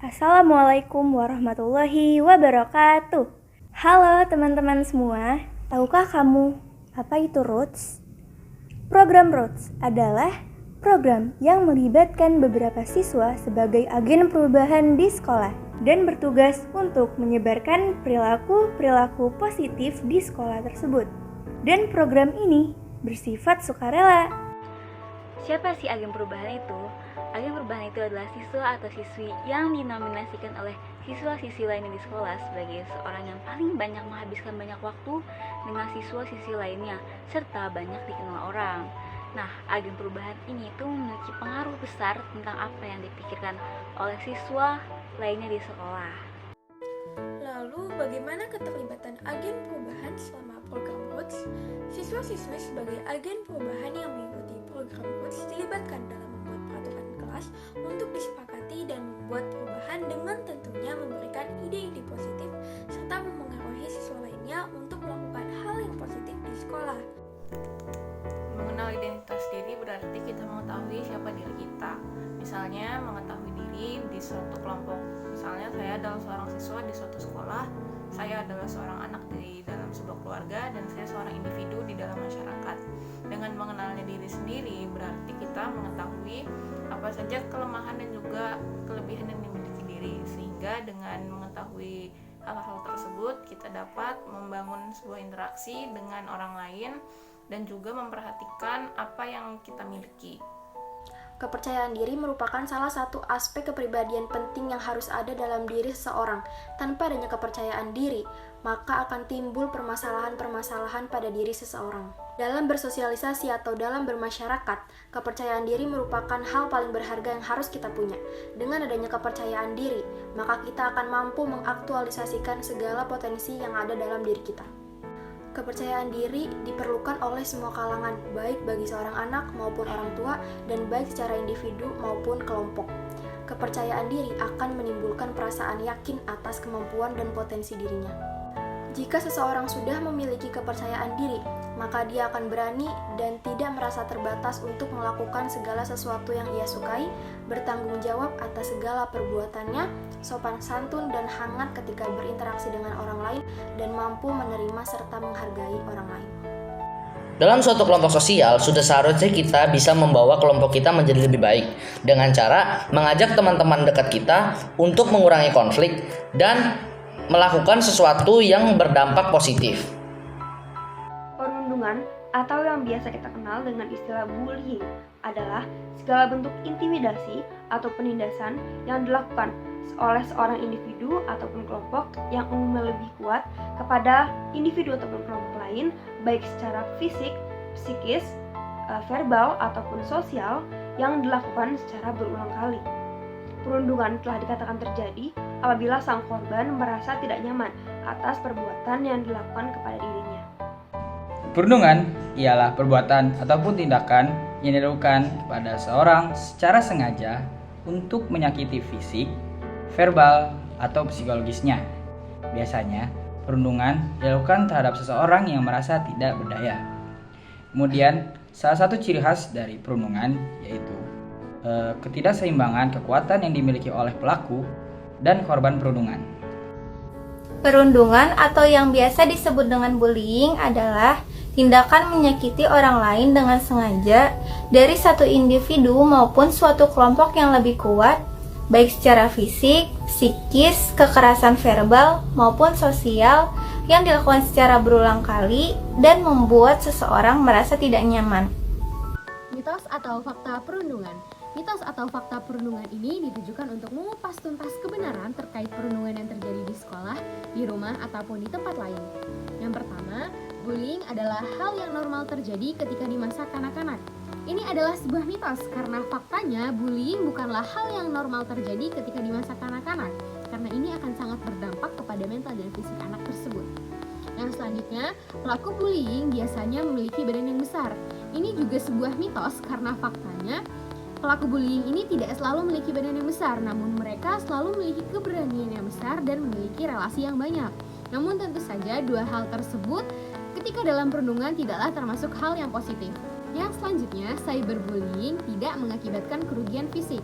Assalamualaikum warahmatullahi wabarakatuh. Halo teman-teman semua, tahukah kamu apa itu Roots? Program Roots adalah program yang melibatkan beberapa siswa sebagai agen perubahan di sekolah dan bertugas untuk menyebarkan perilaku positif di sekolah tersebut. Dan program ini bersifat sukarela. Siapa sih agen perubahan itu? Agen perubahan itu adalah siswa atau siswi yang dinominasikan oleh siswa-siswi lainnya di sekolah sebagai seorang yang paling banyak menghabiskan banyak waktu dengan siswa-siswi lainnya, serta banyak dikenal orang. Nah, agen perubahan ini itu memiliki pengaruh besar tentang apa yang dipikirkan oleh siswa lainnya di sekolah. Lalu, bagaimana keterlibatan agen perubahan selama program Roots? Siswa-siswi sebagai agen perubahan yang mengikuti program Roots dilibatkan dalam membuat peraturan kelas untuk disepakati dan membuat perubahan dengan tentunya memberikan ide-ide positif serta memengaruhi siswa lainnya untuk melakukan hal yang positif di sekolah. Mengenal identitas diri berarti kita mengetahui siapa diri kita. Misalnya mengetahui diri di suatu kelompok. Misalnya saya adalah seorang siswa di suatu sekolah, saya adalah seorang anak di dalam sebuah keluarga, dan saya seorang individu di dalam masyarakat. Dengan mengenalnya diri sendiri berarti kita mengetahui apa saja kelemahan dan juga kelebihan yang dimiliki diri, sehingga dengan mengetahui hal-hal tersebut kita dapat membangun sebuah interaksi dengan orang lain dan juga memperhatikan apa yang kita miliki. Kepercayaan diri merupakan salah satu aspek kepribadian penting yang harus ada dalam diri seseorang. Tanpa adanya kepercayaan diri, maka akan timbul permasalahan-permasalahan pada diri seseorang. Dalam bersosialisasi atau dalam bermasyarakat, kepercayaan diri merupakan hal paling berharga yang harus kita punya. Dengan adanya kepercayaan diri, maka kita akan mampu mengaktualisasikan segala potensi yang ada dalam diri kita. Kepercayaan diri diperlukan oleh semua kalangan, baik bagi seorang anak maupun orang tua, dan baik secara individu maupun kelompok. Kepercayaan diri akan menimbulkan perasaan yakin atas kemampuan dan potensi dirinya. Jika seseorang sudah memiliki kepercayaan diri, maka dia akan berani dan tidak merasa terbatas untuk melakukan segala sesuatu yang ia sukai, bertanggung jawab atas segala perbuatannya, sopan santun dan hangat ketika berinteraksi dengan orang lain, dan mampu menerima serta menghargai orang lain. Dalam suatu kelompok sosial, sudah seharusnya kita bisa membawa kelompok kita menjadi lebih baik dengan cara mengajak teman-teman dekat kita untuk mengurangi konflik dan melakukan sesuatu yang berdampak positif. Perundungan atau yang biasa kita kenal dengan istilah bullying adalah segala bentuk intimidasi atau penindasan yang dilakukan oleh seorang individu ataupun kelompok yang umumnya lebih kuat kepada individu ataupun kelompok lain, baik secara fisik, psikis, verbal ataupun sosial yang dilakukan secara berulang kali. Perundungan telah dikatakan terjadi apabila sang korban merasa tidak nyaman atas perbuatan yang dilakukan kepada dirinya. Perundungan ialah perbuatan ataupun tindakan yang dilakukan kepada seorang secara sengaja untuk menyakiti fisik, verbal, atau psikologisnya. Biasanya, perundungan dilakukan terhadap seseorang yang merasa tidak berdaya. Kemudian, salah satu ciri khas dari perundungan yaitu ketidakseimbangan kekuatan yang dimiliki oleh pelaku dan korban perundungan. Perundungan atau yang biasa disebut dengan bullying adalah tindakan menyakiti orang lain dengan sengaja dari satu individu maupun suatu kelompok yang lebih kuat, baik secara fisik, psikis, kekerasan verbal maupun sosial yang dilakukan secara berulang kali dan membuat seseorang merasa tidak nyaman. Mitos atau fakta perundungan. Mitos atau fakta perundungan ini ditujukan untuk mengupas tuntas kebenaran terkait perundungan yang terjadi di sekolah, di rumah, ataupun di tempat lain. Yang pertama, bullying adalah hal yang normal terjadi ketika di masa kanak-kanak. Ini adalah sebuah mitos karena faktanya bullying bukanlah hal yang normal terjadi ketika di masa kanak-kanak, karena ini akan sangat berdampak kepada mental dan fisik anak tersebut. Yang selanjutnya, pelaku bullying biasanya memiliki badan yang besar. Ini juga sebuah mitos karena faktanya pelaku bullying ini tidak selalu memiliki badan yang besar, namun mereka selalu memiliki keberanian yang besar dan memiliki relasi yang banyak. Namun tentu saja dua hal tersebut ketika dalam perundungan tidaklah termasuk hal yang positif. Yang selanjutnya, cyberbullying tidak mengakibatkan kerugian fisik.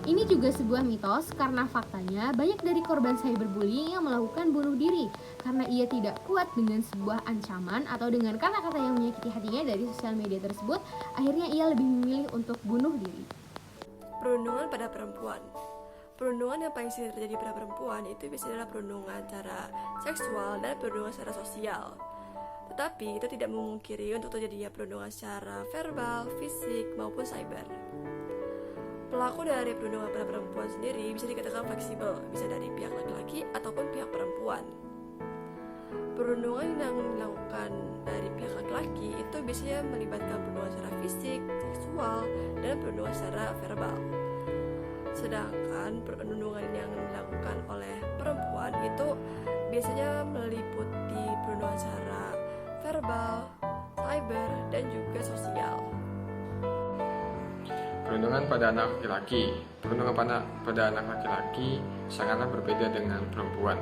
Ini juga sebuah mitos karena faktanya banyak dari korban cyberbullying yang melakukan bunuh diri karena ia tidak kuat dengan sebuah ancaman atau dengan kata-kata yang menyakiti hatinya dari sosial media tersebut, akhirnya ia lebih memilih untuk bunuh diri. Perundungan pada perempuan. Perundungan yang paling sering terjadi pada perempuan itu biasanya adalah perundungan secara seksual dan perundungan secara sosial. Tetapi itu tidak memungkiri untuk terjadinya perundungan secara verbal, fisik, maupun cyber. Pelaku dari perundungan pada perempuan sendiri bisa dikatakan fleksibel, bisa dari pihak laki-laki ataupun pihak perempuan. Perundungan yang dilakukan dari pihak laki-laki itu biasanya melibatkan perundungan secara fisik, seksual, dan perundungan secara verbal. Sedangkan perundungan yang dilakukan oleh perempuan itu biasanya meliputi perundungan secara verbal, cyber, dan juga sosial. Perundungan pada anak laki-laki. Perundungan pada anak laki-laki sangatlah berbeda dengan perempuan.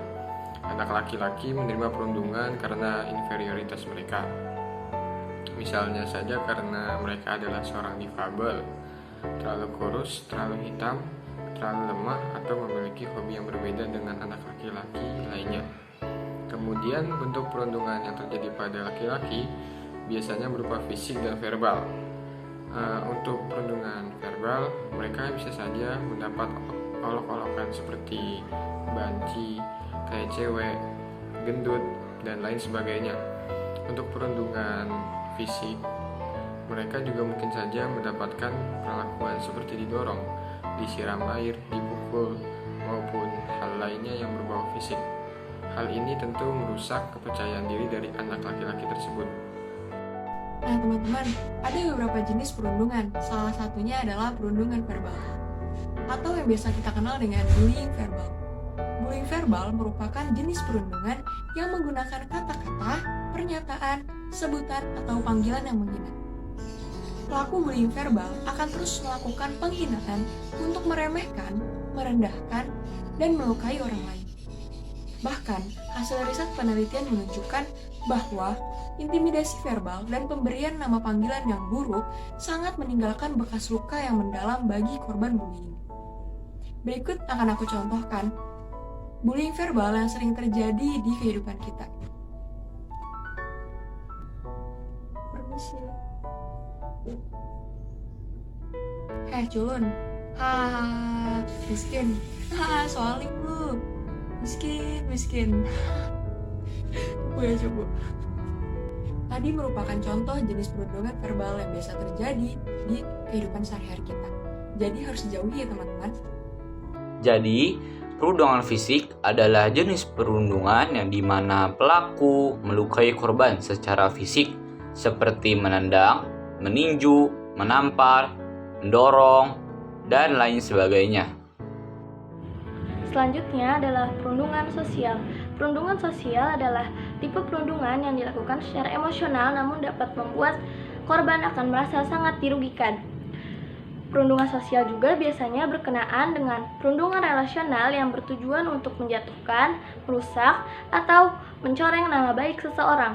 Anak laki-laki menerima perundungan karena inferioritas mereka. Misalnya saja karena mereka adalah seorang difabel, terlalu kurus, terlalu hitam, terlalu lemah, atau memiliki hobi yang berbeda dengan anak laki-laki lainnya. Kemudian bentuk perundungan yang terjadi pada laki-laki biasanya berupa fisik dan verbal. Untuk perundungan verbal, mereka bisa saja mendapat olok-olokan seperti banci, kayak cewek, gendut, dan lain sebagainya. Untuk perundungan fisik, mereka juga mungkin saja mendapatkan perlakuan seperti didorong, disiram air, dipukul, maupun hal lainnya yang berbau fisik. Hal ini tentu merusak kepercayaan diri dari anak laki-laki tersebut. Nah teman-teman, ada beberapa jenis perundungan. Salah satunya adalah perundungan verbal, atau yang biasa kita kenal dengan bullying verbal. Bullying verbal merupakan jenis perundungan yang menggunakan kata-kata, pernyataan, sebutan, atau panggilan yang menghina. Pelaku bullying verbal akan terus melakukan penghinaan untuk meremehkan, merendahkan, dan melukai orang lain. Bahkan, hasil riset penelitian menunjukkan bahwa intimidasi verbal dan pemberian nama panggilan yang buruk sangat meninggalkan bekas luka yang mendalam bagi korban bullying. Berikut akan aku contohkan bullying verbal yang sering terjadi di kehidupan kita. Permisi. Hei culun, miskin, soaling lu, miskin. Gue coba. Tadi merupakan contoh jenis perundungan verbal yang biasa terjadi di kehidupan sehari-hari kita. Jadi harus dijauhi ya teman-teman. Jadi, perundungan fisik adalah jenis perundungan yang dimana pelaku melukai korban secara fisik seperti menendang, meninju, menampar, mendorong, dan lain sebagainya. Selanjutnya adalah perundungan sosial. Perundungan sosial adalah tipe perundungan yang dilakukan secara emosional namun dapat membuat korban akan merasa sangat dirugikan. Perundungan sosial juga biasanya berkenaan dengan perundungan relasional yang bertujuan untuk menjatuhkan, merusak, atau mencoreng nama baik seseorang.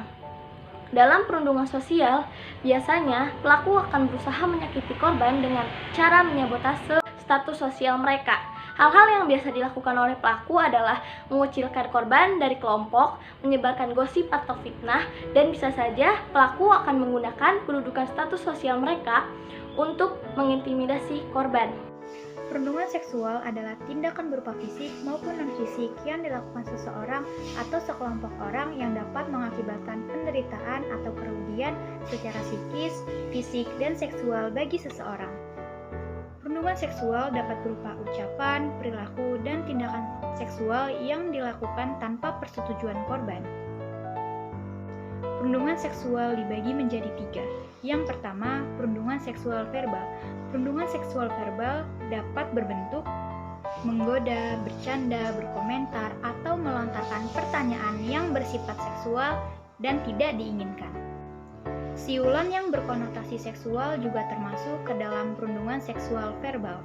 Dalam perundungan sosial, biasanya pelaku akan berusaha menyakiti korban dengan cara menyabotase status sosial mereka. Hal-hal yang biasa dilakukan oleh pelaku adalah mengucilkan korban dari kelompok, menyebarkan gosip atau fitnah, dan bisa saja pelaku akan menggunakan kedudukan status sosial mereka untuk mengintimidasi korban. Perundungan seksual adalah tindakan berupa fisik maupun non-fisik yang dilakukan seseorang atau sekelompok orang yang dapat mengakibatkan penderitaan atau kerugian secara psikis, fisik, dan seksual bagi seseorang. Perundungan seksual dapat berupa ucapan, perilaku, dan tindakan seksual yang dilakukan tanpa persetujuan korban. Perundungan seksual dibagi menjadi 3. Yang pertama, perundungan seksual verbal. Perundungan seksual verbal dapat berbentuk menggoda, bercanda, berkomentar, atau melontarkan pertanyaan yang bersifat seksual dan tidak diinginkan. Siulan yang berkonotasi seksual juga termasuk ke dalam perundungan seksual verbal.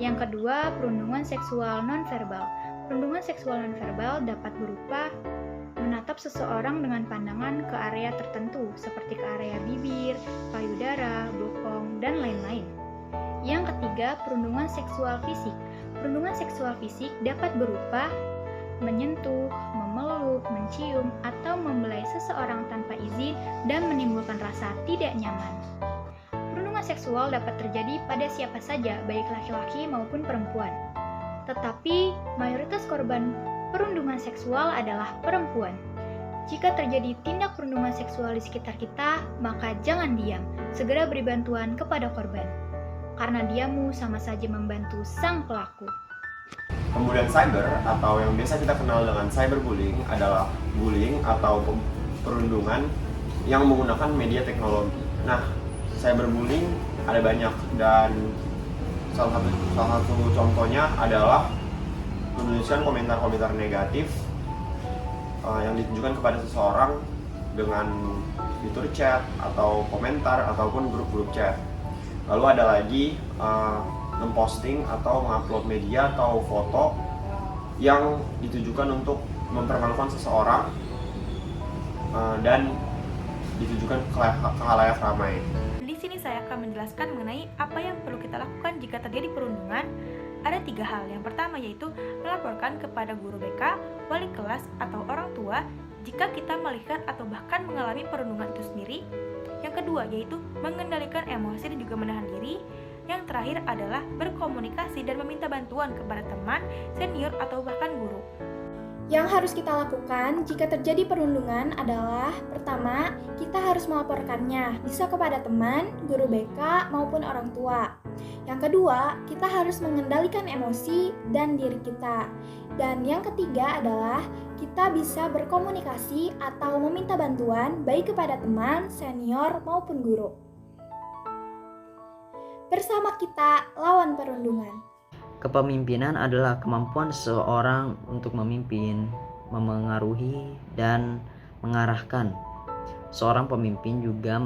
Yang kedua, perundungan seksual nonverbal. Perundungan seksual nonverbal dapat berupa menatap seseorang dengan pandangan ke area tertentu, seperti ke area bibir, payudara, bokong, dan lain-lain. Yang ketiga, ketiga, perundungan seksual fisik. Perundungan seksual fisik dapat berupa menyentuh, memeluk, mencium, atau membelai seseorang tanpa izin dan menimbulkan rasa tidak nyaman. Perundungan seksual dapat terjadi pada siapa saja, baik laki-laki maupun perempuan. Tetapi, mayoritas korban perundungan seksual adalah perempuan. Jika terjadi tindak perundungan seksual di sekitar kita, maka jangan diam, segera beri bantuan kepada korban. Karena diammu sama saja membantu sang pelaku. Kemudian cyber atau yang biasa kita kenal dengan cyberbullying adalah bullying atau perundungan yang menggunakan media teknologi. Nah, cyberbullying ada banyak dan salah satu contohnya adalah menuliskan komentar-komentar negatif yang ditujukan kepada seseorang dengan fitur chat atau komentar ataupun grup-grup chat. Lalu ada lagi memposting atau mengupload media atau foto yang ditujukan untuk mempermalukan seseorang dan ditujukan ke khalayak ramai. Di sini saya akan menjelaskan mengenai apa yang perlu kita lakukan jika terjadi perundungan. Ada 3 hal. Yang pertama yaitu melaporkan kepada guru BK, wali kelas, atau orang tua jika kita melihat atau bahkan mengalami perundungan itu sendiri. Yang kedua yaitu mengendalikan emosi dan juga menahan diri. Yang terakhir adalah berkomunikasi dan meminta bantuan kepada teman, senior, atau bahkan guru. Yang harus kita lakukan jika terjadi perundungan adalah pertama, kita harus melaporkannya, bisa kepada teman, guru BK, maupun orang tua. Yang kedua, kita harus mengendalikan emosi dan diri kita. Dan yang ketiga adalah kita bisa berkomunikasi atau meminta bantuan baik kepada teman, senior, maupun guru. Bersama kita lawan perundungan. Kepemimpinan adalah kemampuan seseorang untuk memimpin, memengaruhi, dan mengarahkan. Seorang pemimpin juga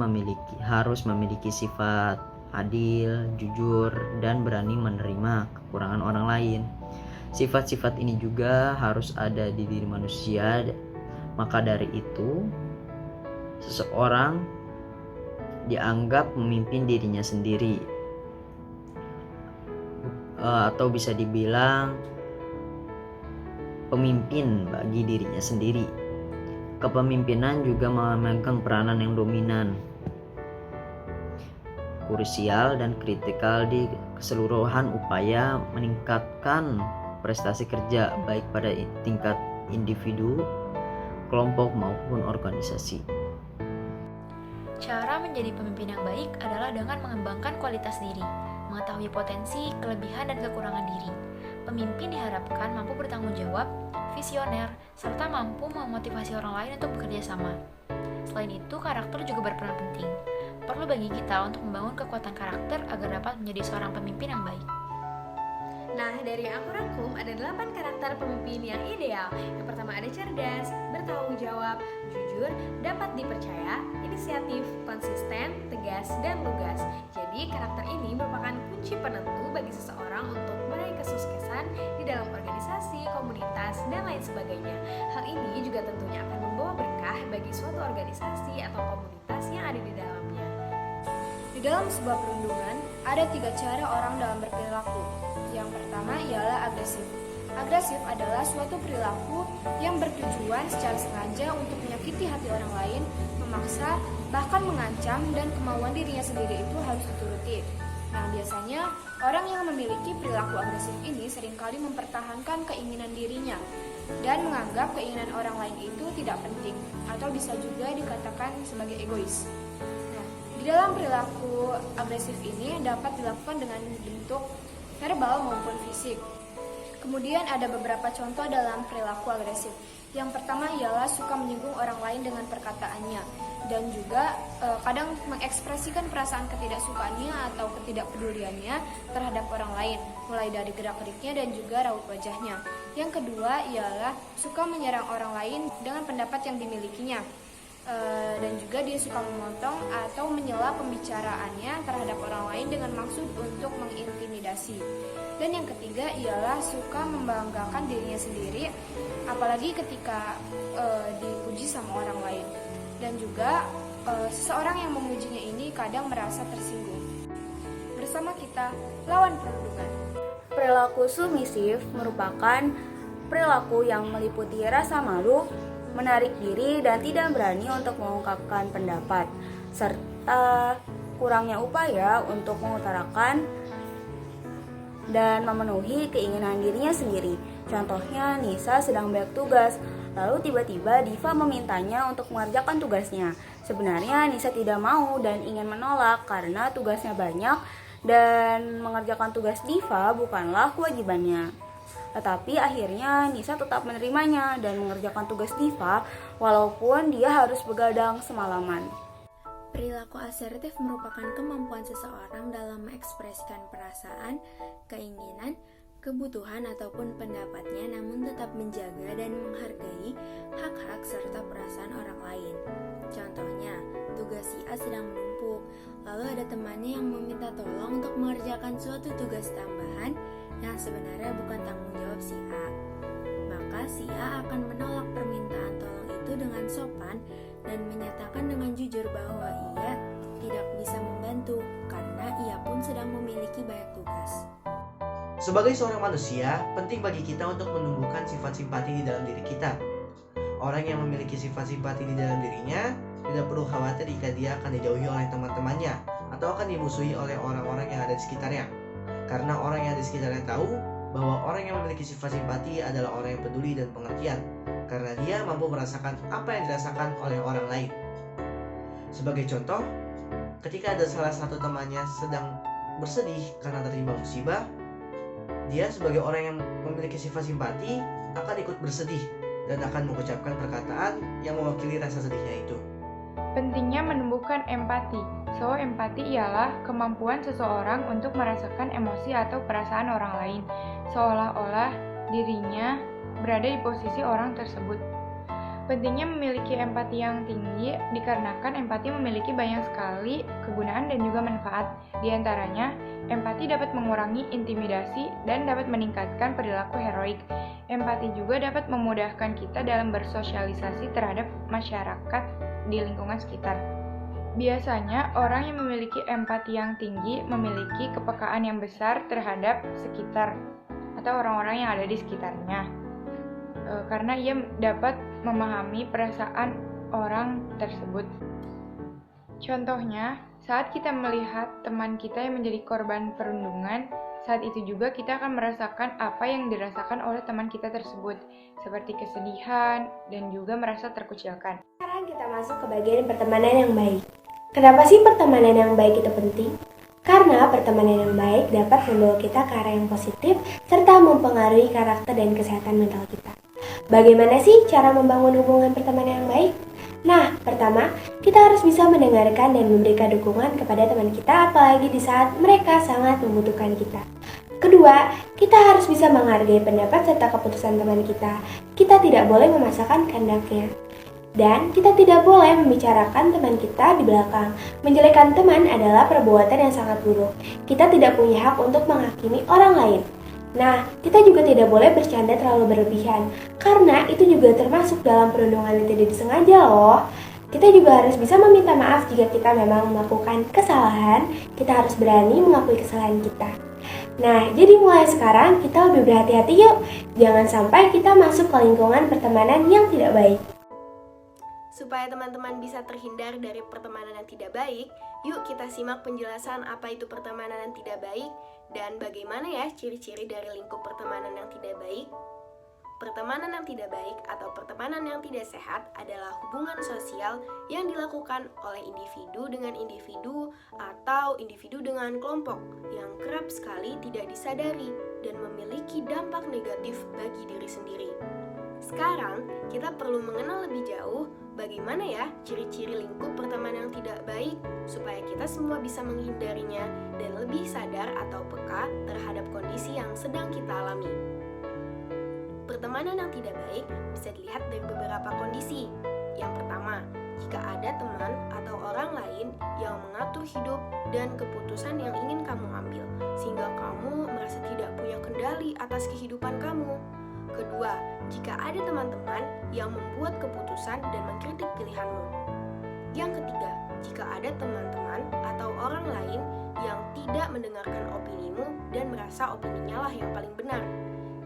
harus memiliki sifat adil, jujur, dan berani menerima kekurangan orang lain. Sifat-sifat ini juga harus ada di diri manusia. Maka dari itu, seseorang dianggap memimpin dirinya sendiri. Atau bisa dibilang pemimpin bagi dirinya sendiri. Kepemimpinan juga memegang peranan yang dominan, krusial dan kritikal di keseluruhan upaya meningkatkan prestasi kerja baik pada tingkat individu, kelompok maupun organisasi. Cara menjadi pemimpin yang baik adalah dengan mengembangkan kualitas diri, mengetahui potensi, kelebihan, dan kekurangan diri. Pemimpin diharapkan mampu bertanggung jawab, visioner, serta mampu memotivasi orang lain untuk bekerja sama. Selain itu, karakter juga berperan penting. Perlu bagi kita untuk membangun kekuatan karakter agar dapat menjadi seorang pemimpin yang baik. Nah, dari yang aku rangkum ada 8 karakter pemimpin yang ideal. Yang pertama ada cerdas, bertanggung jawab, jujur, dapat dipercaya, inisiatif, konsisten, tegas, dan lugas. Jadi, karakter ini merupakan kunci penentu bagi seseorang untuk meraih kesuksesan di dalam organisasi, komunitas, dan lain sebagainya. Hal ini juga tentunya akan membawa berkah bagi suatu organisasi atau komunitas yang ada di dalamnya. Di dalam sebuah perundungan, ada 3 cara orang dalam berperilaku. Yang pertama ialah agresif. Agresif adalah suatu perilaku yang bertujuan secara sengaja untuk menyakiti hati orang lain, memaksa, bahkan mengancam, dan kemauan dirinya sendiri itu harus dituruti. Nah, biasanya orang yang memiliki perilaku agresif ini seringkali mempertahankan keinginan dirinya dan menganggap keinginan orang lain itu tidak penting atau bisa juga dikatakan sebagai egois. Nah, di dalam perilaku agresif ini dapat dilakukan dengan bentuk verbal maupun fisik. Kemudian ada beberapa contoh dalam perilaku agresif. Yang pertama ialah suka menyinggung orang lain dengan perkataannya dan juga kadang mengekspresikan perasaan ketidaksukaannya atau ketidakpeduliannya terhadap orang lain, mulai dari gerak-geriknya dan juga raut wajahnya. Yang kedua ialah suka menyerang orang lain dengan pendapat yang dimilikinya. Dan juga dia suka memotong atau menyela pembicaraannya terhadap orang lain dengan maksud untuk mengintimidasi. Dan yang ketiga ialah suka membanggakan dirinya sendiri, apalagi ketika dipuji sama orang lain. Dan juga seseorang yang memujinya ini kadang merasa tersinggung. bersama kita lawan perundungan. Perilaku submisif merupakan perilaku yang meliputi rasa malu, menarik diri dan tidak berani untuk mengungkapkan pendapat, serta kurangnya upaya untuk mengutarakan dan memenuhi keinginan dirinya sendiri. Contohnya, Nisa sedang banyak tugas, lalu tiba-tiba Diva memintanya untuk mengerjakan tugasnya. Sebenarnya Nisa tidak mau dan ingin menolak karena tugasnya banyak dan mengerjakan tugas Diva bukanlah kewajibannya. Tetapi akhirnya Nisa tetap menerimanya dan mengerjakan tugas Diva walaupun dia harus begadang semalaman. Perilaku asertif merupakan kemampuan seseorang dalam mengekspresikan perasaan, keinginan, kebutuhan ataupun pendapatnya namun tetap menjaga dan menghargai hak-hak serta perasaan orang lain. Contohnya, tugas si A sedang menumpuk, lalu ada temannya yang meminta tolong untuk mengerjakan suatu tugas tambahan yang sebenarnya bukan tanggung jawab si A. Maka si A akan menolak permintaan tolong itu dengan sopan dan menyatakan dengan jujur bahwa ia tidak bisa membantu karena ia pun sedang memiliki banyak tugas. Sebagai seorang manusia, penting bagi kita untuk menumbuhkan sifat simpati di dalam diri kita. Orang yang memiliki sifat simpati di dalam dirinya tidak perlu khawatir jika dia akan dijauhi oleh teman-temannya atau akan dimusuhi oleh orang-orang yang ada di sekitarnya. Karena orang yang ada di sekitarnya tahu bahwa orang yang memiliki sifat simpati adalah orang yang peduli dan pengertian, karena dia mampu merasakan apa yang dirasakan oleh orang lain. Sebagai contoh, ketika ada salah satu temannya sedang bersedih karena tertimpa musibah, dia sebagai orang yang memiliki sifat simpati akan ikut bersedih dan akan mengucapkan perkataan yang mewakili rasa sedihnya itu. Pentingnya menumbuhkan empati. So, empati ialah kemampuan seseorang untuk merasakan emosi atau perasaan orang lain, seolah-olah dirinya berada di posisi orang tersebut. Pentingnya memiliki empati yang tinggi dikarenakan empati memiliki banyak sekali kegunaan dan juga manfaat. Di antaranya, empati dapat mengurangi intimidasi dan dapat meningkatkan perilaku heroik. Empati juga dapat memudahkan kita dalam bersosialisasi terhadap masyarakat di lingkungan sekitar. Biasanya, orang yang memiliki empati yang tinggi memiliki kepekaan yang besar terhadap sekitar atau orang-orang yang ada di sekitarnya. Karena ia dapat memahami perasaan orang tersebut. Contohnya, saat kita melihat teman kita yang menjadi korban perundungan, saat itu juga kita akan merasakan apa yang dirasakan oleh teman kita tersebut, seperti kesedihan dan juga merasa terkucilkan. Sekarang kita masuk ke bagian pertemanan yang baik. Kenapa sih pertemanan yang baik itu penting? Karena pertemanan yang baik dapat membawa kita ke arah yang positif serta mempengaruhi karakter dan kesehatan mental kita. Bagaimana sih cara membangun hubungan pertemanan yang baik? Nah, pertama, kita harus bisa mendengarkan dan memberikan dukungan kepada teman kita apalagi di saat mereka sangat membutuhkan kita. Kedua, kita harus bisa menghargai pendapat serta keputusan teman kita. Kita tidak boleh memaksakan kehendaknya. Dan kita tidak boleh membicarakan teman kita di belakang. Menjelekkan teman adalah perbuatan yang sangat buruk. Kita tidak punya hak untuk menghakimi orang lain. Nah, kita juga tidak boleh bercanda terlalu berlebihan, karena itu juga termasuk dalam perundungan yang tidak disengaja loh. Kita juga harus bisa meminta maaf jika kita memang melakukan kesalahan. Kita harus berani mengakui kesalahan kita. Nah, jadi mulai sekarang kita lebih berhati-hati yuk. Jangan sampai kita masuk ke lingkungan pertemanan yang tidak baik. Supaya teman-teman bisa terhindar dari pertemanan yang tidak baik, yuk kita simak penjelasan apa itu pertemanan yang tidak baik dan bagaimana ya ciri-ciri dari lingkup pertemanan yang tidak baik. Pertemanan yang tidak baik atau pertemanan yang tidak sehat adalah hubungan sosial yang dilakukan oleh individu dengan individu atau individu dengan kelompok yang kerap sekali tidak disadari dan memiliki dampak negatif bagi diri sendiri. Sekarang, kita perlu mengenal lebih jauh bagaimana ya ciri-ciri lingkup pertemanan yang tidak baik supaya kita semua bisa menghindarinya dan lebih sadar atau peka terhadap kondisi yang sedang kita alami. Pertemanan yang tidak baik bisa dilihat dari beberapa kondisi. Yang pertama, jika ada teman atau orang lain yang mengatur hidup dan keputusan yang ingin kamu ambil, sehingga kamu merasa tidak punya kendali atas kehidupan kamu. Kedua, jika ada teman-teman yang membuat keputusan dan mengkritik pilihanmu. Yang ketiga, jika ada teman-teman atau orang lain yang tidak mendengarkan opinimu dan merasa opininya lah yang paling benar.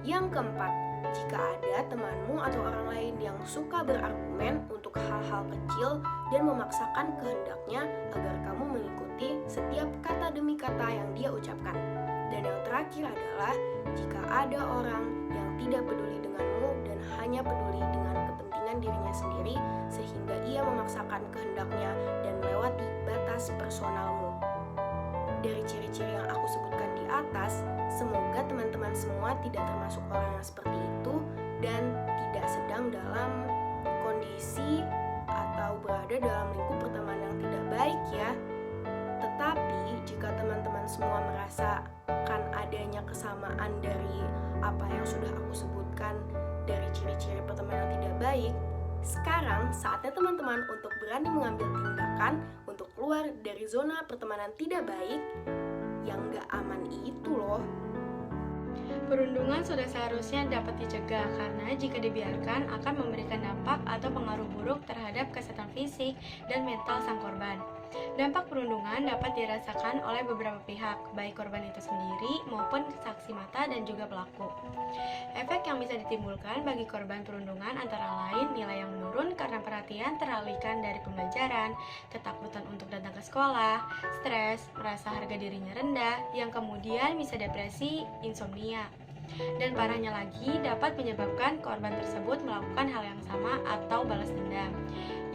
Yang keempat, jika ada temanmu atau orang lain yang suka berargumen untuk hal-hal kecil dan memaksakan kehendaknya agar kamu mengikuti setiap kata demi kata yang dia ucapkan. Dan yang terakhir adalah jika ada orang yang tidak peduli denganmu dan hanya peduli dengan kepentingan dirinya sendiri sehingga ia memaksakan kehendaknya dan melewati batas personalmu. Dari ciri-ciri yang aku sebutkan di atas, semoga teman-teman semua tidak termasuk orang yang seperti itu dan tidak sedang dalam kondisi atau berada dalam lingkup pertemanan yang tidak baik ya. Tetapi jika teman-teman semua merasakan adanya kesamaan dari apa yang sudah aku sebutkan dari ciri-ciri pertemanan yang tidak baik, sekarang saatnya teman-teman untuk berani mengambil tindakan untuk keluar dari zona pertemanan tidak baik yang gak aman itu loh. Perundungan sudah seharusnya dapat dicegah karena jika dibiarkan akan memberikan dampak atau pengaruh buruk terhadap kesehatan fisik dan mental sang korban. Dampak perundungan dapat dirasakan oleh beberapa pihak, baik korban itu sendiri maupun saksi mata dan juga pelaku. Efek yang bisa ditimbulkan bagi korban perundungan antara lain nilai yang menurun karena perhatian teralihkan dari pembelajaran, ketakutan untuk datang ke sekolah, stres, merasa harga dirinya rendah, yang kemudian bisa depresi, insomnia. Dan parahnya lagi dapat menyebabkan korban tersebut melakukan hal yang sama atau balas dendam,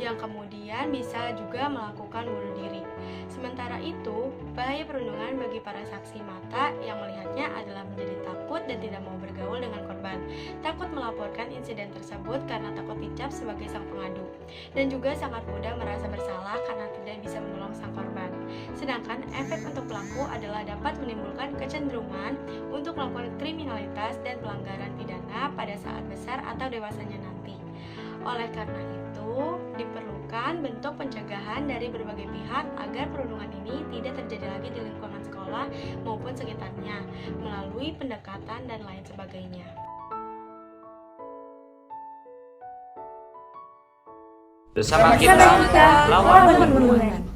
yang kemudian bisa juga melakukan bunuh diri. Sementara itu, bahaya perundungan bagi para saksi mata yang melihatnya adalah menjadi takut dan tidak mau bergaul dengan korban, takut melaporkan insiden tersebut karena takut dicap sebagai sang pengadu, dan juga sangat mudah merasa bersalah karena tidak bisa menolong sang korban. Sedangkan efek untuk pelaku adalah dapat menimbulkan kecenderungan untuk melakukan kriminalitas dan pelanggaran pidana pada saat besar atau dewasanya nanti. Oleh karena itu, diperlukan bentuk pencegahan dari berbagai pihak agar perundungan ini tidak terjadi lagi di lingkungan sekolah maupun sekitarnya, melalui pendekatan dan lain sebagainya. Bersama kita, lawan perundungan.